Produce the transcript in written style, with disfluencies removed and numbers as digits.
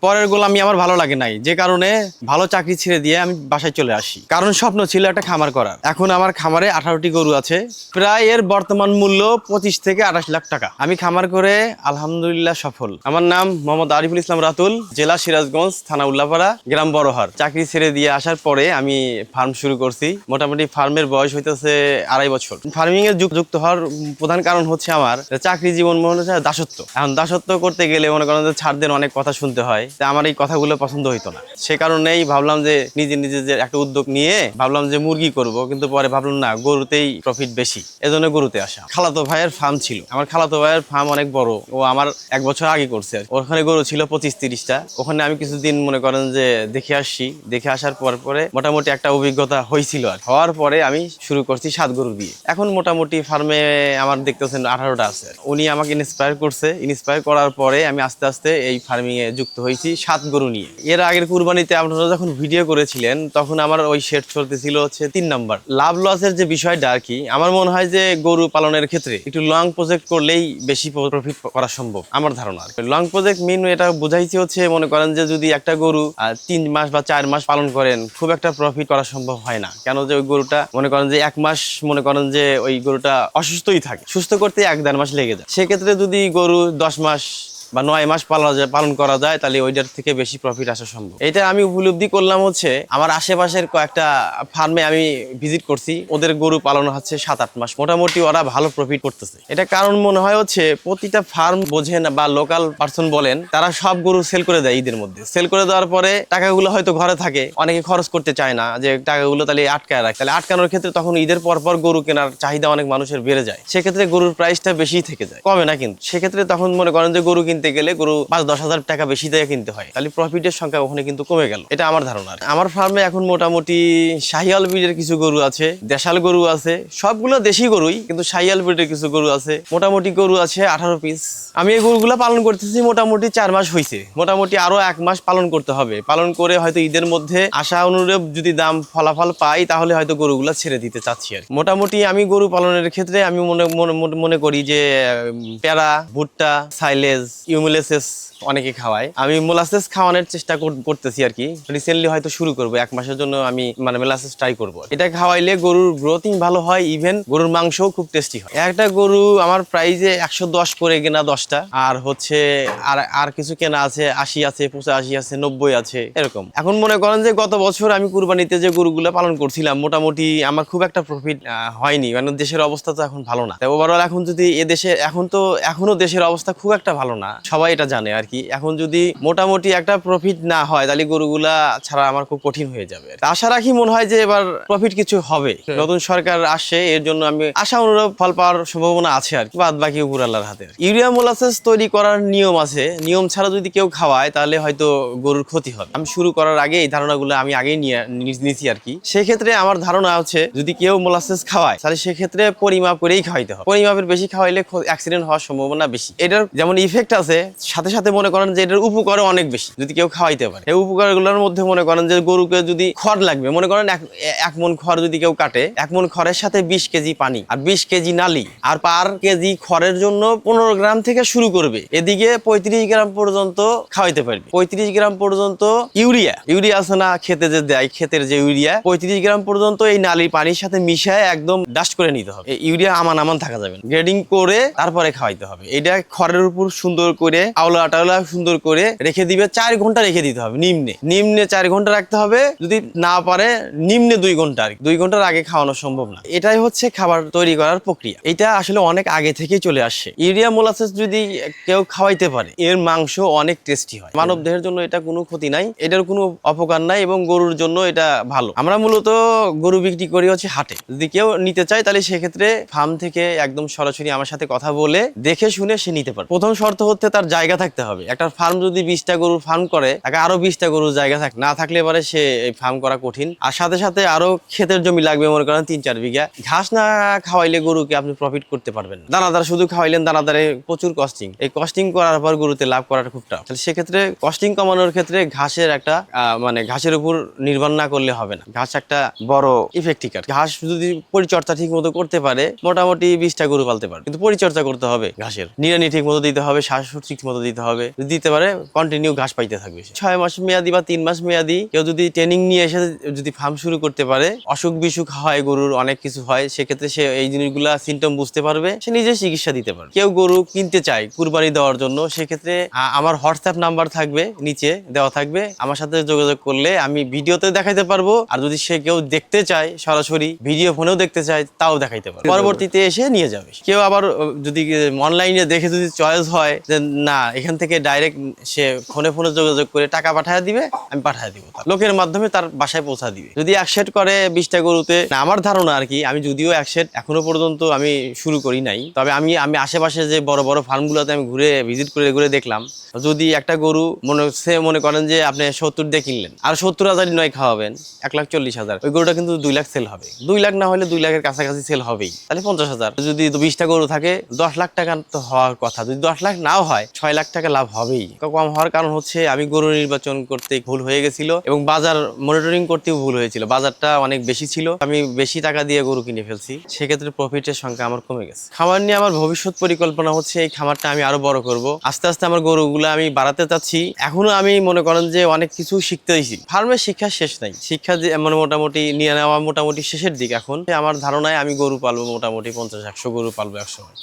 পরের গোলামি আমার ভালো লাগে নাই, যে কারণে ভালো চাকরি ছেড়ে দিয়ে আমি বাসায় চলে আসি। কারণ স্বপ্ন ছিল একটা খামার করার। এখন আমার খামারে 18টি গরু আছে, প্রায় এর বর্তমান মূল্য 25 থেকে 28 লাখ টাকা। আমি খামার করে আলহামদুলিল্লাহ সফল। আমার নাম মোহাম্মদ আরিফুল ইসলাম রাতুল, জেলা সিরাজগঞ্জ, থানা উল্লাপাড়া, গ্রাম বড়হার। চাকরি ছেড়ে দিয়ে আসার পরে আমি ফার্ম শুরু করছি। মোটামুটি ফার্মের বয়স হইতেছে 2.5 বছর। ফার্মিং এ যুক্ত হওয়ার প্রধান কারণ হচ্ছে আমার চাকরি জীবন মনে হচ্ছে দাসত্ব। এখন দাসত্ব করতে গেলে মনে করেন যে ছাড়দের অনেক কথা শুনতে হয়, আমার এই কথাগুলো পছন্দ হইতো না। সে কারণেই ভাবলাম যে নিজে যে একটা উদ্যোগ নিয়ে ভাবলাম যে মুরগি করব, কিন্তু পরে ভাবলাম না, গরুতেই প্রফিট বেশি, এজন্য গরুতে আসা। খালাতো ভাইয়ের ফার্ম ছিল, আমার খালাতো ভাইয়ের ফার্ম অনেক বড়, ও আমার 1 বছর আগে করছে। ওখানে গরু ছিল 25-30টা। ওখানে আমি কিছুদিন মনে করেন যে দেখে আসছি। দেখে আসার পরে মোটামুটি একটা অভিজ্ঞতা হয়েছিল। আর হওয়ার পরে আমি শুরু করছি 7 গরু দিয়ে। এখন মোটামুটি ফার্মে আমার দেখতেছেন 18টা আছে। উনি আমাকে ইন্সপায়ার করছে, ইন্সপায়ার করার পরে আমি আস্তে আস্তে এই ফার্মিং এ যুক্ত হয়েছি 7 গরু নিয়ে। এর আগের কুরবানিতে আপনারা যখন ভিডিও করেছিলেন তখন আমার ওই শেড চলতেছিল হচ্ছে 3 নাম্বার। লাভ লসের যে বিষয়টা আর কি, আমার মনে হয় যে গরু পালনের ক্ষেত্রে একটু লং প্রজেক্ট করলেই বেশি প্রফিট করা সম্ভব, আমার ধারণা। লং প্রজেক্ট মিন এটা বোঝাইছে হচ্ছে মনে করেন যে যদি একটা গরু 3 মাস বা 4 মাস পালন করেন, খুব একটা প্রফিট করা সম্ভব হয় না। কেন যে ওই গরুটা মনে করেন যে 1 মাস মনে করেন যে ওই গরুটা অসুস্থই থাকে, সুস্থ করতে 1-1.5 মাস লেগে যায়। সেক্ষেত্রে যদি গরু 10 মাস বা 9 মাস পালন করা যায়, তাহলে ওইটার থেকে বেশি প্রফিট আসা সম্ভব। এটা আমি উপলব্ধি করলাম হচ্ছে আমার আশেপাশের কয়েকটা ফার্মে আমি ভিজিট করছি, ওদের গরু পালন হচ্ছে 7-8 মাস, মোটামুটি ওরা ভালো প্রফিট করতেছে। এটা কারণ মনে হয় হচ্ছে প্রতিটা ফার্ম বোঝেন বা লোকাল পার্সন বলেন, তারা সব গরু সেল করে দেয় ঈদের মধ্যে। সেল করে দেওয়ার পরে টাকাগুলো হয়তো ঘরে থাকে, অনেকে খরচ করতে চায় না, যে টাকাগুলো তাহলে আটকায় রাখে। তাহলে আটকানোর ক্ষেত্রে তখন ঈদের পর গরু কেনার চাহিদা অনেক মানুষের বেড়ে যায়। সেক্ষেত্রে গরুর প্রাইসটা বেশি থেকে যায়, কমে না। কিন্তু সেক্ষেত্রে তখন মনে করেন যে গরু কিনতে গেলে গরু 5-10 হাজার টাকা বেশি দিয়ে কিনতে হয়, তাহলে প্রফিটের সংখ্যা ওখানে কিন্তু কমে গেল। এটা আমার ধারণা। আমার ফার্মে এখন মোটামুটি শাহিয়াল ব্রিডের কিছু গরু আছে, দেশাল গরু আছে, সবগুলো দেশি গরুই, কিন্তু শাহিয়াল ব্রিডের কিছু গরু আছে। মোটামুটি গরু আছে 18 পিস। আমি এই গরুগুলো পালন করতেছি মোটামুটি 4 মাস হয়েছে। মোটামুটি আরো 1 মাস পালন করতে হবে। পালন করে হয়তো ঈদের মধ্যে আশা অনুরূপ যদি দাম ফলাফল পাই, তাহলে হয়তো গরুগুলো ছেড়ে দিতে চাচ্ছি আর। মোটামুটি আমি গরু পালনের ক্ষেত্রে আমি মনে করি যে প্যারা, ভুট্টা, সাইলেজ, ইউমিলেসিস অনেকে খাওয়ায়, আমি মোলাসেস খাওয়ানোর চেষ্টা করতেছি আর কি। রিসেন্টলি হয়তো শুরু করবো, 1 মাসের জন্য আমি মানে মোলাসেস ট্রাই করবো। এটা খাওয়াইলে গরুর গ্রোথিং ভালো হয়, ইভেন গরুর মাংসও খুব টেস্টি হয়। একটা গরু আমার প্রাইজে 110 করে কেনা 10টা, আর হচ্ছে আর কিছু কেনা আছে 80 আছে, 85 আছে, 90 আছে, এরকম। এখন মনে করেন যে গত বছর আমি কুরবানিতে যে গরুগুলো পালন করছিলাম, মোটামুটি আমার খুব একটা প্রফিট হয়নি, কারণ দেশের অবস্থা তো এখন ভালো না। ওভারঅল এখন যদি এদেশে এখনো দেশের অবস্থা খুব একটা ভালো না, সবাই এটা জানে আর কি। এখন যদি মোটামুটি একটা প্রফিট না হয়, তাহলে গরুগুলা ছাড়া আমার খুব কঠিন হয়ে যাবে। আশা রাখি মনে হয় যে এবার প্রফিট কিছু হবে, নতুন সরকার আসছে, এর জন্য আমি আশা অনুরূপ ফল পাওয়ার সম্ভাবনা আছে আর কি, বাদ বাকি উপর আল্লাহর হাতে। ইউরিয়া মোলাসেস তৈরি করার নিয়ম আছে, নিয়ম ছাড়া যদি কেউ খাওয়ায় তাহলে হয়তো গরুর ক্ষতি হবে। আমি শুরু করার আগে এই ধারণাগুলো আমি আগেই নিয়েছি আর কি। সেক্ষেত্রে আমার ধারণা হচ্ছে যদি কেউ মোলাসেস খাওয়ায়, তাহলে সেক্ষেত্রে পরিমাপ করেই খাওয়াইতে হবে। পরিমাপের বেশি খাওয়াইলে অ্যাক্সিডেন্ট হওয়ার সম্ভাবনা বেশি। এটার যেমন ইফেক্ট আছে, সাথে সাথে মনে করেন যে এটার উপকারও অনেক বেশি যদি কেউ খাওয়াইতে পারে। এই উপকারগুলোর মধ্যে মনে করেন যে গরুকে যদি খড় লাগবে, মনে করেন 1 মণ খড় যদি কেউ কাটে, 1 মণ খড়ের সাথে 20 কেজি পানি আর 20 কেজি নালি, আর পার কেজি খড়ের জন্য 15 গ্রাম থেকে শুরু করবে, এদিকে 35 গ্রাম পর্যন্ত খাওয়াইতে পারবে। 35 গ্রাম পর্যন্ত ইউরিয়া আছে না খেতে যে দেয়, ক্ষেতের যে ইউরিয়া, 35 গ্রাম পর্যন্ত এই নালির পানির সাথে মিশায় একদম ডাস্ট করে নিতে হবে। এই ইউরিয়া আমান থাকা যাবে না, গ্রেডিং করে তারপরে খাওয়াইতে হবে। এটা খড়ের উপর সুন্দর করে আওলা সুন্দর করে রেখে দিবে, 4 ঘন্টা রেখে দিতে হবে। নিম্নে 4 ঘন্টা রাখতে হবে, যদি না পারে নিম্নে 2 ঘন্টা। 2 ঘন্টার আগে খাওয়ানো সম্ভব না। এটাই হচ্ছে খাবার তৈরি করার প্রক্রিয়া। এটা আসলে অনেক আগে থেকেই চলে আসছে। ইউরিয়া মোলাসেস যদি কেউ খাওয়াইতে পারে, এর মাংস অনেক টেস্টি হয়। মানব দেহের জন্য এটা কোনো ক্ষতি নাই, এটার কোনো অপকার নাই, এবং গরুর জন্য এটা ভালো। আমরা মূলত গরু বিক্রি করি হচ্ছে হাটে। যদি কেউ নিতে চায়, তাহলে সেক্ষেত্রে ফার্ম থেকে একদম সরাসরি আমার সাথে কথা বলে দেখে শুনে সে নিতে পারে। প্রথম শর্ত হচ্ছে তার জায়গা থাকতে হবে। একটা ফার্ম যদি 20টা গরুর ফার্ম করে, তাকে আরো 20টা গরুর জায়গা না থাকলে পারে সে এই ফার্ম করা কঠিন। আর সাথে সাথে আরো ক্ষেতের জমি লাগবে, মনে করেন 3-4 বিঘা। ঘাস না খাওয়াইলে গরুকে আপনি প্রফিট করতে পারবেন না। দানাদার শুধু খাওয়াইলেন, দানাদারে প্রচুর কস্টিং, এই কস্টিং করার পর গরুতে লাভ করাটা খুব টাফ। তাহলে সেক্ষেত্রে কস্টিং কমানোর ক্ষেত্রে ঘাসের একটা মানে ঘাসের উপর নির্ভর না করলে হবে না। ঘাস একটা বড় ইফেক্টিকার। ঘাস যদি পরিচর্যা ঠিক মতো করতে পারে, মোটামুটি 20টা গরু পালতে পারে। কিন্তু পরিচর্যা করতে হবে ঘাসের, নিড়ানি ঠিক মতো দিতে হবে, শ্বাস ঠিক মতো দিতে হবে, দিতে পারে, কন্টিনিউ ঘাস পাইতে থাকবে। 6 মাস মেয়াদি বা 3 মাস মেয়াদি কেউ যদি ট্রেনিং নিয়ে এসে যদি ফার্ম শুরু করতে পারে, অসুখ বিসুখ হয় গরুর, অনেক কিছু হয়, সেক্ষেত্রে সে এই জিনিসগুলা সিমটম বুঝতে পারবে, সে নিজে চিকিৎসা দিতে পারে। কেউ গরু কিনতে চায় কুরবানি দেওয়ার জন্য, সেক্ষেত্রে আমার হোয়াটসঅ্যাপ নাম্বার থাকবে, নিচে দেওয়া থাকবে, আমার সাথে যোগাযোগ করলে আমি ভিডিওতে দেখাইতে পারবো। আর যদি সে কেউ দেখতে চায় সরাসরি ভিডিও ফোনেও দেখতে চায়, তাও দেখাইতে পারবো, পরবর্তীতে এসে নিয়ে যাবে। কেউ আবার যদি অনলাইনে দেখে যদি চয়েস হয় যে না, এখান থেকে ডাইরেক্ট সে ফোনে যোগাযোগ করে টাকা পাঠায় দিবে, আমি পাঠায় দিব, লোকের মাধ্যমে তার বাসায় পৌঁছা দিবে। যদি এক সেট করে 20টা গরুতে, না আমার ধারণা আর কি, আমি যদিও এক সেট এখনো পর্যন্ত আমি শুরু করি নাই, তবে আমি আশেপাশে যে বড় বড় ফার্মগুলোতে আমি ভিজিট করে দেখলাম, যদি একটা গরু মনে করেন যে আপনি 70 দিয়ে কিনলেন, আর 70,000 নয় খাওয়াবেন, 1,40,000, ওই গরুটা কিন্তু 2 লাখ সেল হবে। 2 লাখ না হলে 2 লাখের কাছাকাছি সেল হবেই, তাহলে 50,000। যদি 20টা গরু থাকে 10 লাখ টাকা তো হওয়ার কথা, যদি 10 লাখ নাও হয় 6 লাখ টাকা লাভ হবেই। কম হওয়ার কারণ হচ্ছে আমি গরু নির্বাচন করতে ভুল হয়ে গেছিল এবং বাজার মনিটরিং করতেও ভুল হয়েছিল, বাজারটা অনেক বেশি ছিল, আমি বেশি টাকা দিয়ে গরু কিনে ফেলছি, সেক্ষেত্রে প্রফিটের সংখ্যা আমার কমে গেছে। খামার নিয়ে আমার ভবিষ্যৎ পরিকল্পনা হচ্ছে এই খামারটা আমি আরো বড় করব, আস্তে আস্তে আমার গরুগুলো আমি বাড়াতে চাচ্ছি। এখনো আমি মনে করেন যে অনেক কিছু শিখতে হয়েছি, ফার্মের শিক্ষা শেষ নাই, শিক্ষা যে মোটামুটি নিয়ে নেওয়া মোটামুটি শেষের দিক। এখন আমার ধারণায় আমি গরু পালবো মোটামুটি 50-100 গরু পালবো একসময়।